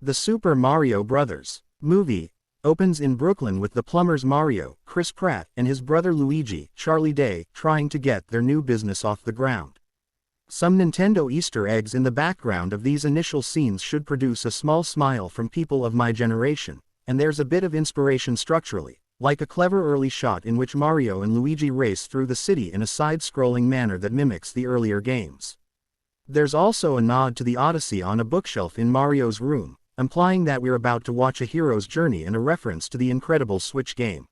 The Super Mario Bros. Movie opens in Brooklyn with the plumbers Mario, Chris Pratt, and his brother Luigi, Charlie Day, trying to get their new business off the ground. Some Nintendo Easter eggs in the background of these initial scenes should produce a small smile from people of my generation, and there's a bit of inspiration structurally, like a clever early shot in which Mario and Luigi race through the city in a side-scrolling manner that mimics the earlier games. There's also a nod to the Odyssey on a bookshelf in Mario's room, implying that we're about to watch a hero's journey and a reference to the incredible Switch game.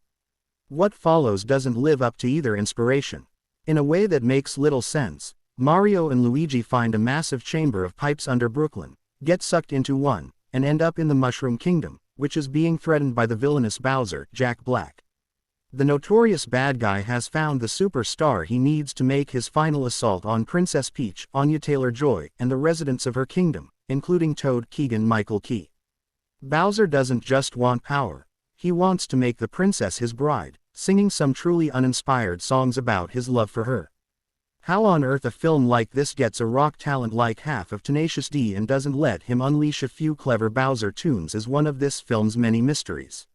What follows doesn't live up to either inspiration. In a way that makes little sense, Mario and Luigi find a massive chamber of pipes under Brooklyn, get sucked into one, and end up in the Mushroom Kingdom, which is being threatened by the villainous Bowser, Jack Black. The notorious bad guy has found the superstar he needs to make his final assault on Princess Peach, Anya Taylor-Joy, and the residents of her kingdom, including Toad Keegan-Michael Key. Bowser doesn't just want power. He wants to make the princess his bride, singing some truly uninspired songs about his love for her. How on earth a film like this gets a rock talent like half of Tenacious D and doesn't let him unleash a few clever Bowser tunes is one of this film's many mysteries.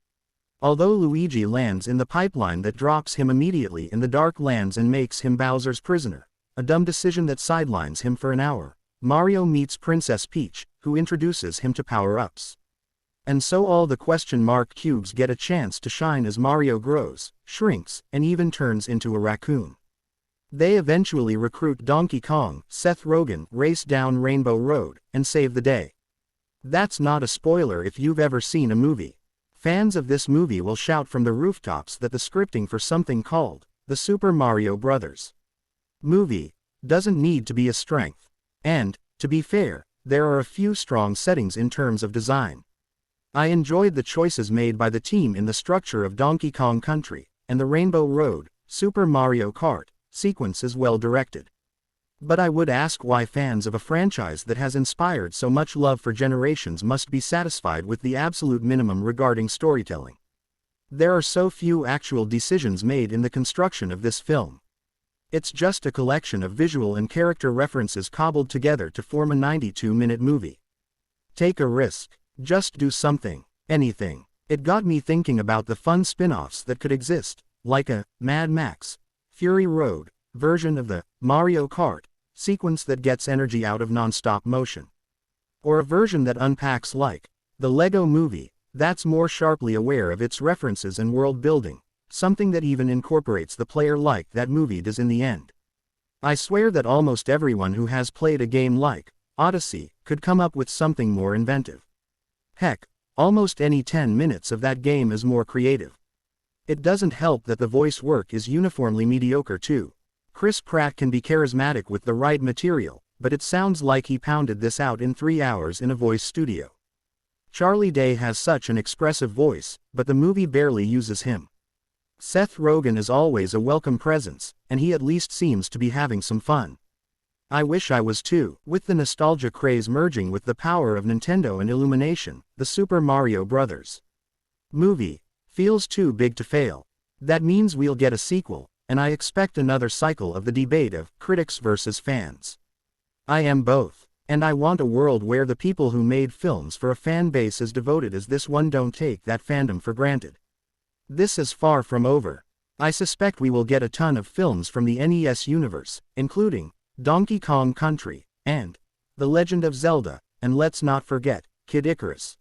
Although Luigi lands in the pipeline that drops him immediately in the Dark Lands and makes him Bowser's prisoner, a dumb decision that sidelines him for an hour, Mario meets Princess Peach, who introduces him to power-ups. And so all the question mark cubes get a chance to shine as Mario grows, shrinks, and even turns into a raccoon. They eventually recruit Donkey Kong, Seth Rogen, race down Rainbow Road, and save the day. That's not a spoiler if you've ever seen a movie. Fans of this movie will shout from the rooftops that the scripting for something called The Super Mario Bros. Movie doesn't need to be a strength. And, to be fair, there are a few strong settings in terms of design. I enjoyed the choices made by the team in the structure of Donkey Kong Country, and the Rainbow Road, Super Mario Kart, sequence is well directed. But I would ask why fans of a franchise that has inspired so much love for generations must be satisfied with the absolute minimum regarding storytelling. There are so few actual decisions made in the construction of this film. It's just a collection of visual and character references cobbled together to form a 92-minute movie. Take a risk. Just do something. Anything. It got me thinking about the fun spin-offs that could exist, like a Mad Max, Fury Road version of the Mario Kart sequence that gets energy out of non-stop motion. Or a version that unpacks like the Lego Movie, that's more sharply aware of its references and world building. Something that even incorporates the player like that movie does in the end. I swear that almost everyone who has played a game like Odyssey could come up with something more inventive. Heck, almost any 10 minutes of that game is more creative. It doesn't help that the voice work is uniformly mediocre too. Chris Pratt can be charismatic with the right material, but it sounds like he pounded this out in 3 hours in a voice studio. Charlie Day has such an expressive voice, but the movie barely uses him. Seth Rogen is always a welcome presence, and he at least seems to be having some fun. I wish I was too. With the nostalgia craze merging with the power of Nintendo and Illumination, the Super Mario Bros. Movie feels too big to fail. That means we'll get a sequel, and I expect another cycle of the debate of critics versus fans. I am both, and I want a world where the people who made films for a fan base as devoted as this one don't take that fandom for granted. This is far from over. I suspect we will get a ton of films from the NES universe, including Donkey Kong Country, and The Legend of Zelda, and let's not forget Kid Icarus.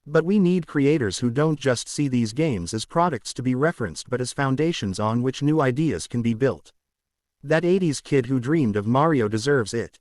But we need creators who don't just see these games as products to be referenced but as foundations on which new ideas can be built. That 80s kid who dreamed of Mario deserves it.